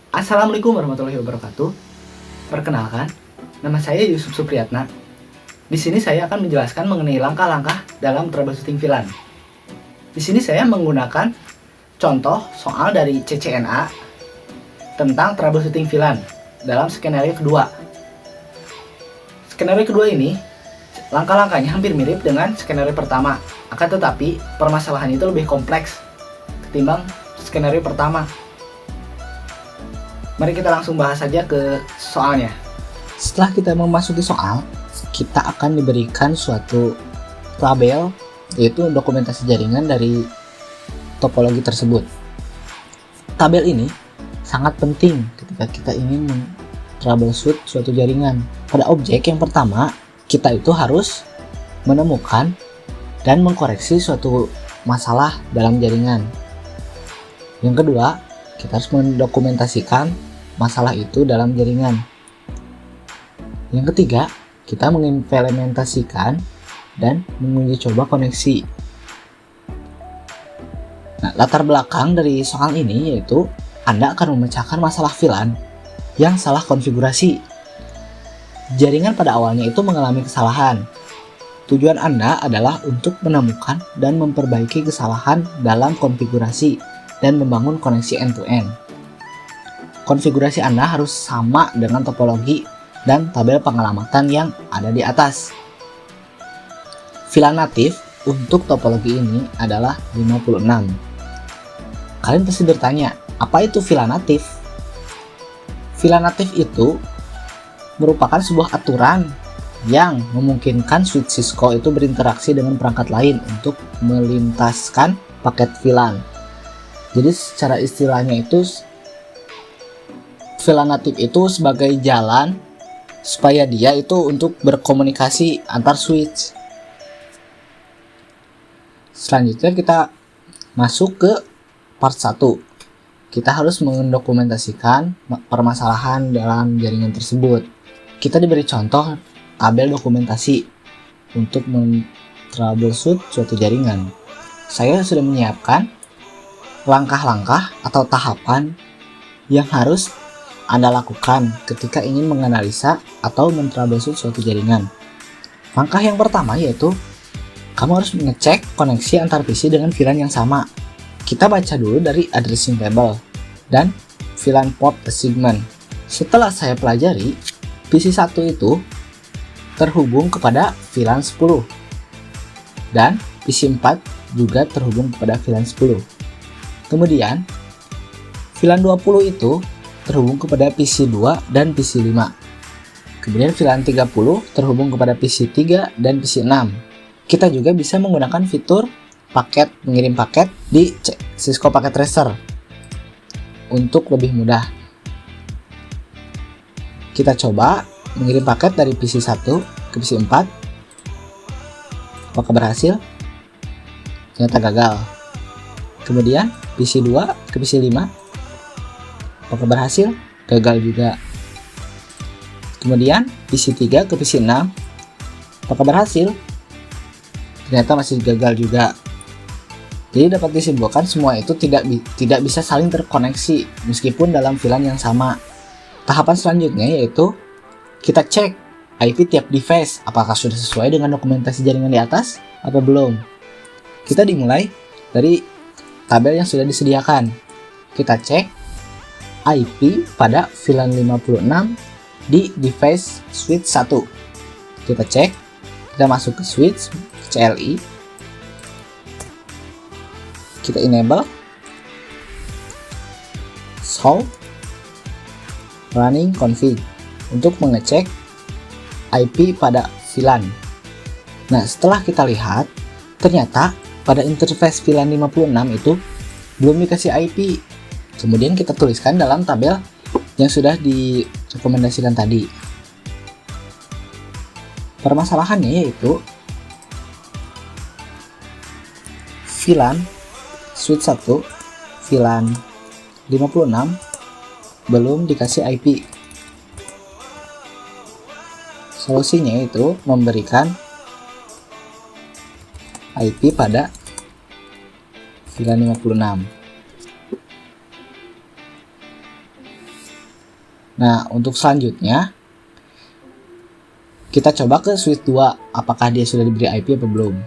Assalamualaikum warahmatullahi wabarakatuh. Perkenalkan, nama saya Yusuf Supriyatna. Di sini saya akan menjelaskan mengenai langkah-langkah dalam troubleshooting VLAN. Di sini saya menggunakan contoh soal dari CCNA tentang troubleshooting VLAN dalam skenario kedua. Skenario kedua ini, langkah-langkahnya hampir mirip dengan skenario pertama, akan tetapi permasalahan itu lebih kompleks ketimbang skenario pertama. Mari kita langsung bahas saja ke soalnya. Setelah kita memasuki soal, kita akan diberikan suatu tabel, yaitu dokumentasi jaringan dari topologi tersebut. Tabel ini sangat penting ketika kita ingin troubleshoot suatu jaringan. Pada objek yang pertama, kita itu harus menemukan dan mengkoreksi suatu masalah dalam jaringan. Yang kedua, kita harus mendokumentasikan masalah itu dalam jaringan. Yang ketiga, kita mengimplementasikan dan menguji coba koneksi. Nah, latar belakang dari soal ini yaitu Anda akan memecahkan masalah VLAN yang salah konfigurasi. Jaringan pada awalnya itu mengalami kesalahan. Tujuan Anda adalah untuk menemukan dan memperbaiki kesalahan dalam konfigurasi dan membangun koneksi end-to-end. Konfigurasi Anda harus sama dengan topologi dan tabel pengalamatan yang ada di atas. VLAN natif untuk topologi ini adalah 56. Kalian pasti bertanya, apa itu VLAN natif? VLAN natif itu merupakan sebuah aturan yang memungkinkan switch Cisco itu berinteraksi dengan perangkat lain untuk melintaskan paket VLAN. Jadi secara istilahnya itu VLAN natif itu sebagai jalan supaya dia itu untuk berkomunikasi antar switch. Selanjutnya kita masuk ke part 1. Kita harus mendokumentasikan permasalahan dalam jaringan tersebut. Kita diberi contoh tabel dokumentasi untuk men-troubleshoot suatu jaringan. Saya sudah menyiapkan langkah-langkah atau tahapan yang harus Anda lakukan ketika ingin menganalisa atau men-troubleshoot suatu jaringan. Langkah yang pertama yaitu kamu harus mengecek koneksi antar PC dengan VLAN yang sama. Kita baca dulu dari addressing table dan VLAN port assignment. Setelah saya pelajari, PC 1 itu terhubung kepada VLAN 10 dan PC 4 juga terhubung kepada VLAN 10. Kemudian VLAN 20 itu terhubung kepada PC 2 dan PC 5. Kemudian VLAN 30 terhubung kepada PC 3 dan PC 6. Kita juga bisa menggunakan fitur paket mengirim paket di Cisco Packet Tracer untuk lebih mudah. Kita coba mengirim paket dari PC 1 ke PC 4. Apakah berhasil? Ternyata gagal. Kemudian PC 2 ke PC 5. Apakah berhasil? Gagal juga. Kemudian PC 3 ke PC 6. Apakah berhasil? Ternyata masih gagal juga. Jadi dapat disimpulkan semua itu tidak bisa saling terkoneksi meskipun dalam VLAN yang sama. Tahapan selanjutnya yaitu kita cek IP tiap device apakah sudah sesuai dengan dokumentasi jaringan di atas atau belum. Kita dimulai dari tabel yang sudah disediakan. Kita cek IP pada VLAN 56 di device switch 1. Kita cek, kita masuk ke switch CLI, kita enable show running config untuk mengecek IP pada VLAN. Nah, setelah kita lihat, ternyata pada interface VLAN 56 itu belum dikasih IP. Kemudian kita tuliskan dalam tabel yang sudah direkomendasikan tadi. Permasalahannya yaitu VLAN switch 1 VLAN 56 belum dikasih IP. Solusinya itu memberikan IP pada VLAN 56. Nah, untuk selanjutnya kita coba ke switch 2, apakah dia sudah diberi IP atau belum.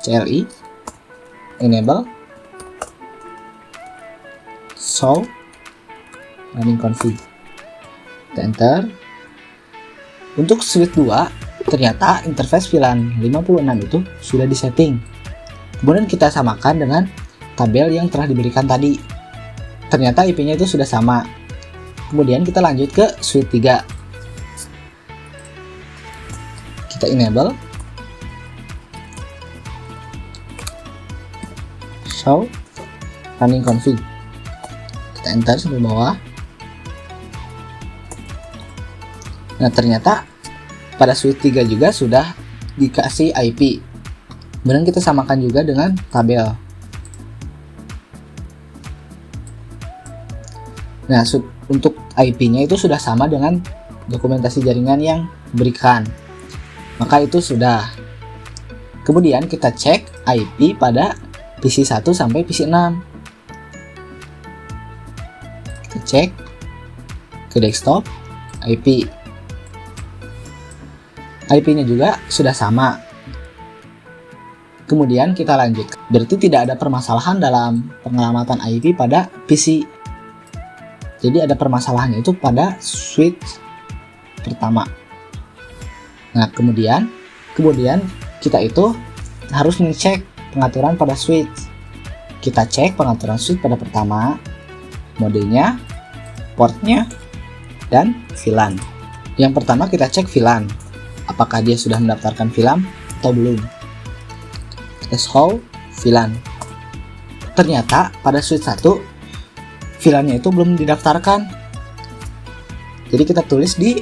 CLI enable show running config, kita enter. Untuk switch 2 ternyata interface VLAN 56 itu sudah disetting. Kemudian kita samakan dengan tabel yang telah diberikan tadi, ternyata IP nya itu sudah sama. Kemudian kita lanjut ke switch 3, kita enable show running config, kita enter sampai bawah. Nah, ternyata pada switch 3 juga sudah dikasih IP. Kemudian kita samakan juga dengan tabel. Nah, untuk IP-nya itu sudah sama dengan dokumentasi jaringan yang diberikan. Maka itu sudah. Kemudian kita cek IP pada PC 1 sampai PC 6. Kita cek ke desktop IP. IP-nya juga sudah sama. Kemudian kita lanjut. Berarti tidak ada permasalahan dalam penyelamatan IP pada PC. Jadi ada permasalahannya itu pada switch pertama. Nah, kemudian kita itu harus mengecek pengaturan pada switch. Kita cek pengaturan switch pada pertama, modenya, portnya, dan VLAN. Yang pertama kita cek VLAN. Apakah dia sudah mendaftarkan VLAN atau belum. Kita show VLAN. Ternyata pada switch 1 VLAN-nya itu belum didaftarkan. Jadi kita tulis di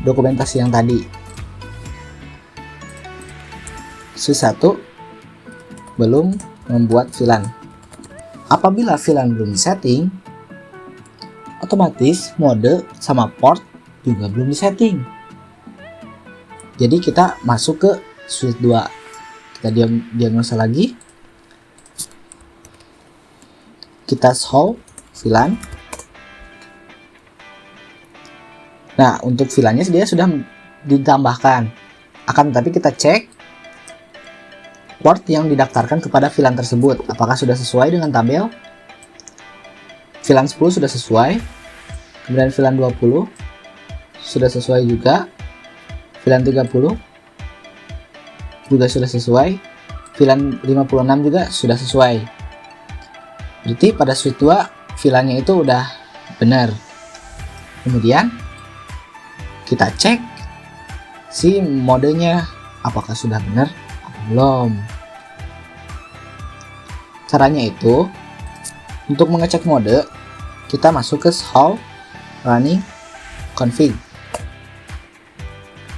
dokumentasi yang tadi. Switch 1 belum membuat VLAN. Apabila VLAN belum disetting, otomatis mode sama port juga belum disetting. Jadi kita masuk ke switch 2. Kita diagnosa lagi. Kita show VLAN. Nah, untuk VLAN-nya dia sudah ditambahkan. Akan tetapi kita cek port yang didaftarkan kepada VLAN tersebut. Apakah sudah sesuai dengan tabel? VLAN 10 sudah sesuai. Kemudian VLAN 20 sudah sesuai juga. VLAN 30 juga sudah sesuai. VLAN 56 juga sudah sesuai. Berarti pada switch 2 VLAN-nya itu udah benar. Kemudian kita cek si modenya apakah sudah benar atau belum. Caranya itu untuk mengecek mode, kita masuk ke show running config.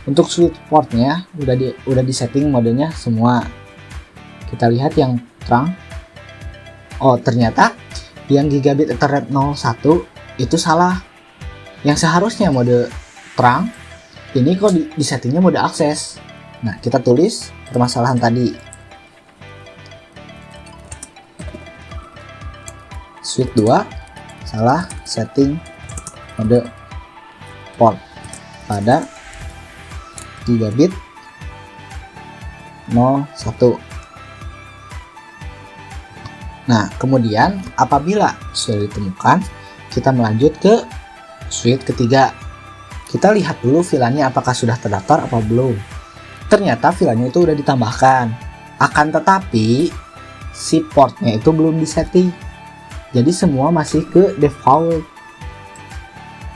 Untuk switch portnya udah disetting modenya semua. Kita lihat yang terang. Oh, ternyata yang gigabit Ethernet 01 itu salah. Yang seharusnya mode terang, ini kok disettingnya mode akses. Nah, kita tulis permasalahan tadi. Switch 2 salah setting mode port pada gigabit 01. Nah, kemudian apabila sudah ditemukan, kita melanjut ke switch ketiga. Kita lihat dulu VLAN-nya apakah sudah terdaftar atau belum. Ternyata VLAN-nya itu udah ditambahkan. Akan tetapi si portnya itu belum disetting. Jadi semua masih ke default.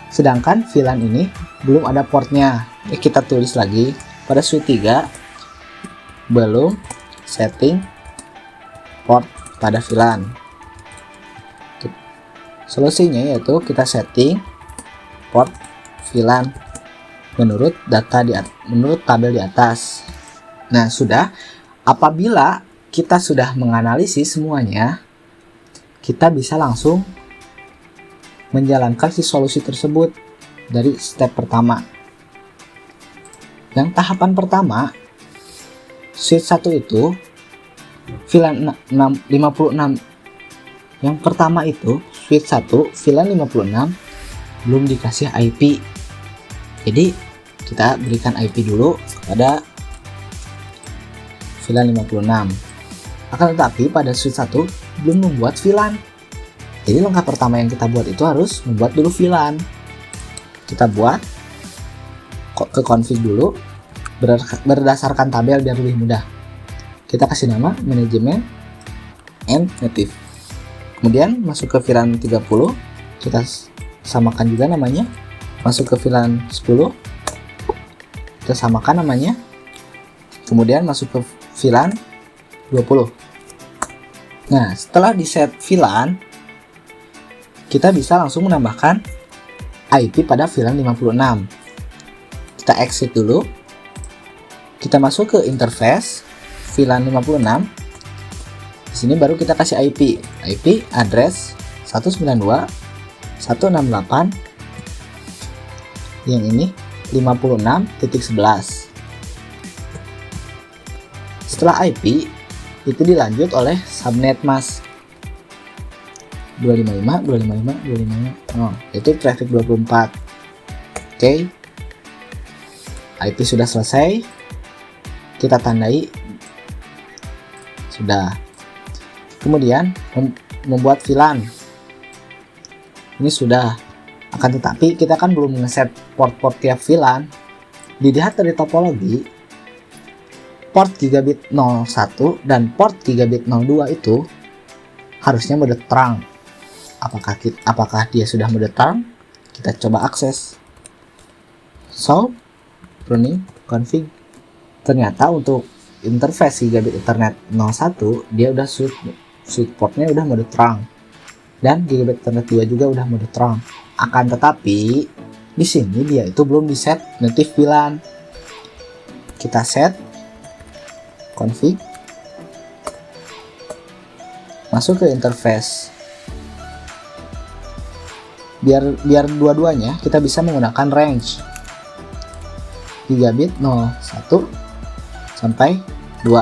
Sedangkan VLAN ini belum ada portnya. Kita tulis lagi pada switch 3 belum setting port pada VLAN. Solusinya yaitu kita setting port VLAN menurut tabel di atas. Nah, sudah. Apabila kita sudah menganalisis semuanya, kita bisa langsung menjalankan si solusi tersebut dari step pertama. Yang tahapan pertama, switch 1 itu VLAN 56. Yang pertama itu switch 1 VLAN 56 belum dikasih IP. Jadi kita berikan IP dulu kepada VLAN 56. Akan tetapi pada switch 1 belum membuat VLAN. Jadi langkah pertama yang kita buat itu harus membuat dulu VLAN. Kita buat ke config dulu berdasarkan tabel biar lebih mudah. Kita kasih nama manajemen and native. Kemudian masuk ke VLAN 30, kita samakan juga namanya. Masuk ke VLAN 10, kita samakan namanya. Kemudian masuk ke VLAN 20. Nah, setelah di set VLAN, kita bisa langsung menambahkan IP pada VLAN 56. Kita exit dulu. Kita masuk ke interface VLAN 56. Di sini baru kita kasih IP. IP address 192.168 yang ini 56.11. Setelah IP itu dilanjut oleh subnet mask 255, itu traffic 24. Oke. IP sudah selesai. Kita tandai sudah. Kemudian membuat VLAN. Ini sudah. Akan tetapi kita kan belum ngeset port-port tiap VLAN. Dilihat dari topologi, port gigabit 01 dan port gigabit 02 itu harusnya mode terang. Apakah dia sudah mode terang? Kita coba akses. So, running config. Ternyata untuk interface gigabit Ethernet 01 dia udah switch portnya udah mode terang, dan gigabit Ethernet 2 juga udah mode terang. Akan tetapi di sini dia itu belum di set native VLAN. Kita set config, masuk ke interface. Biar dua-duanya kita bisa menggunakan range gigabit 01 sampai 2.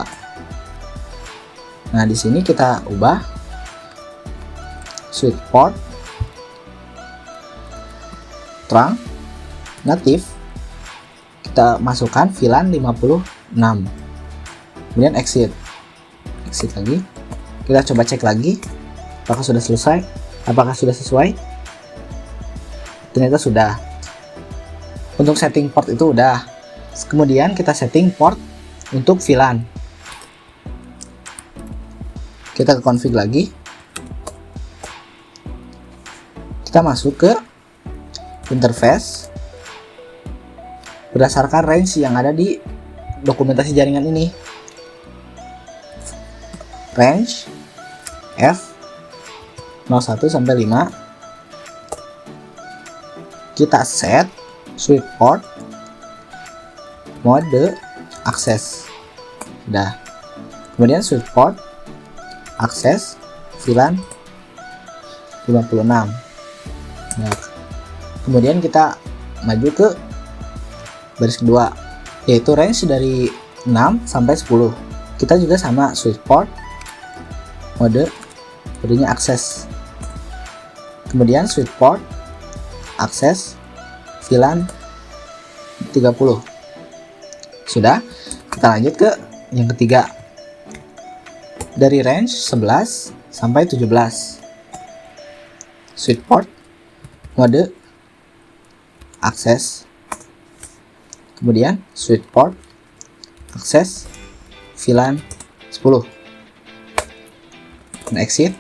Nah, di sini kita ubah switch port terang native, kita masukkan VLAN 56. Kemudian exit lagi. Kita coba cek lagi apakah sudah selesai, apakah sudah sesuai. Ternyata sudah. Untuk setting port itu udah. Kemudian kita setting port untuk VLAN. Kita ke config lagi. Kita masuk ke interface berdasarkan range yang ada di dokumentasi jaringan ini. Range F 01 sampai 5. Kita set switch port mode akses. Sudah. Kemudian switch port akses VLAN 56. Nah, kemudian kita maju ke baris kedua, yaitu range dari 6 sampai 10. Kita juga sama switch port kodenya akses. Kemudian switch port akses VLAN 30. Sudah. Kita lanjut ke yang ketiga. Dari range 11 sampai 17. Switch port mode akses. Kemudian switch port akses VLAN 10. Dan exit.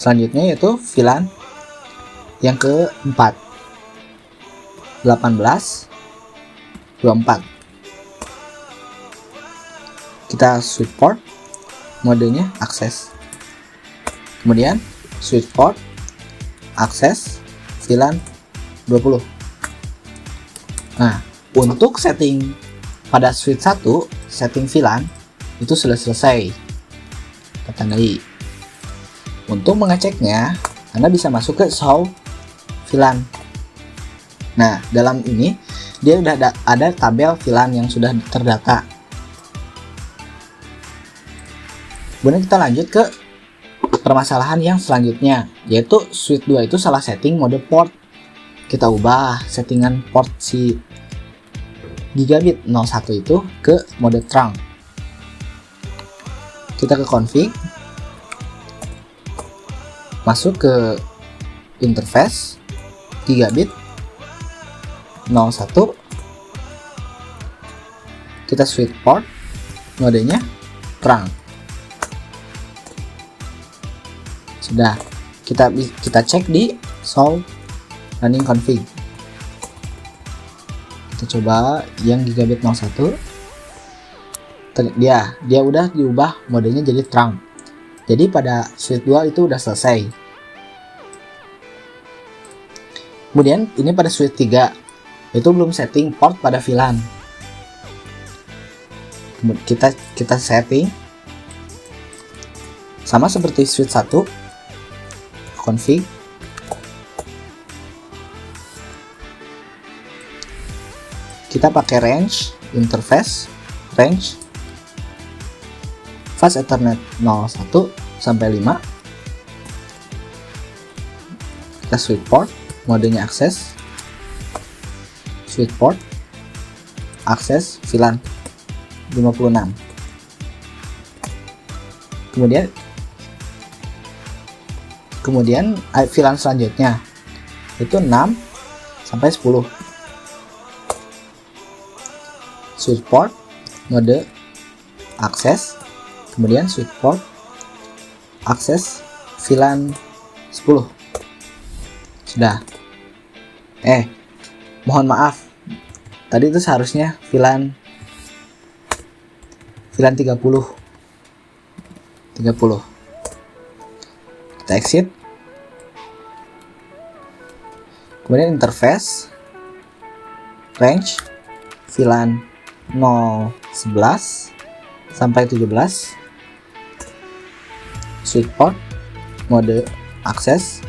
Selanjutnya yaitu VLAN yang keempat 18 24. Kita switch port modenya akses. Kemudian switch port akses VLAN 20. Nah, untuk setting pada switch 1, setting VLAN itu sudah selesai. Kita tandai. Untuk mengeceknya, Anda bisa masuk ke show VLAN. Nah, dalam ini dia udah ada tabel VLAN yang sudah terdata. Kemudian kita lanjut ke permasalahan yang selanjutnya, yaitu switch 2 itu salah setting mode port. kita ubah settingan port si gigabit 01 itu ke mode trunk. Kita ke config, masuk ke interface gigabit 01, kita switch port, modenya trunk. Sudah, kita cek di show running config. Kita coba yang gigabit 01, dia udah diubah modenya jadi trunk. Jadi pada switch 2 itu udah selesai. Kemudian ini pada switch 3 itu belum setting port pada VLAN. Kita setting sama seperti switch 1, config, kita pakai range interface, range fast ethernet 01 sampai 5, kita switch port, modenya akses, switch port, akses VLAN 56. Kemudian VLAN selanjutnya itu 6 sampai 10. Switch port, mode akses, kemudian switch port, akses VLAN 10. Sudah. Mohon maaf. Tadi itu seharusnya VLAN 30. Kita exit. Kemudian interface, range VLAN 011 sampai 17, switch port, mode akses,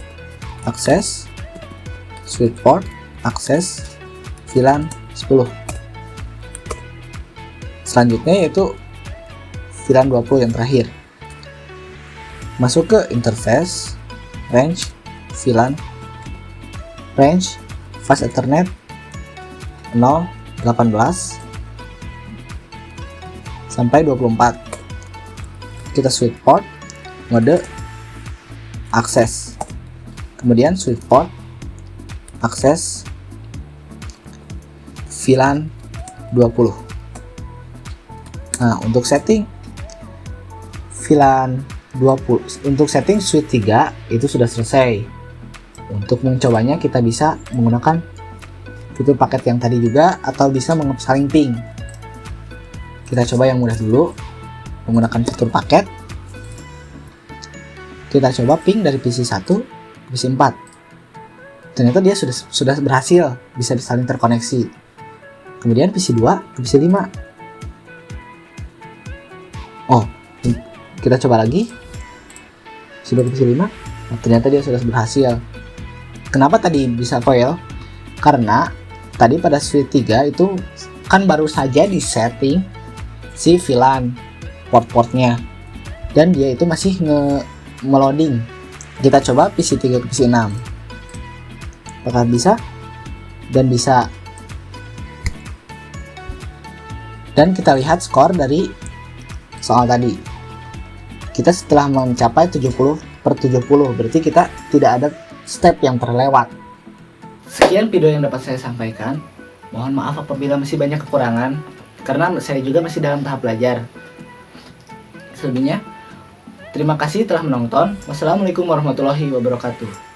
switch port, akses VLAN 10. Selanjutnya yaitu VLAN 20 yang terakhir. Masuk ke interface, range VLAN, range fast ethernet 018 sampai 24. Kita switch port, mode akses, kemudian switch port, akses VLAN 20. Nah, untuk setting VLAN 20, untuk setting switch 3 itu sudah selesai. Untuk mencobanya kita bisa menggunakan fitur paket yang tadi juga, atau bisa saling ping. Kita coba yang mudah dulu, menggunakan fitur paket. Kita coba ping dari PC 1 ke PC 4. Ternyata dia sudah berhasil, bisa saling terkoneksi. Kemudian PC 2 ke PC 5. Kita coba lagi PC 2 ke PC 5. Ternyata dia sudah berhasil. Kenapa tadi bisa fail? Karena tadi pada switch 3 itu kan baru saja di setting si VLAN port-portnya, dan dia itu masih meloading. Kita coba PC 3 ke PC 6. Apakah bisa? Dan bisa. Dan kita lihat skor dari soal tadi. Kita setelah mencapai 70/70, berarti kita tidak ada step yang terlewat. Sekian video yang dapat saya sampaikan. Mohon maaf apabila masih banyak kekurangan, karena saya juga masih dalam tahap belajar. Selebihnya, terima kasih telah menonton. Wassalamualaikum warahmatullahi wabarakatuh.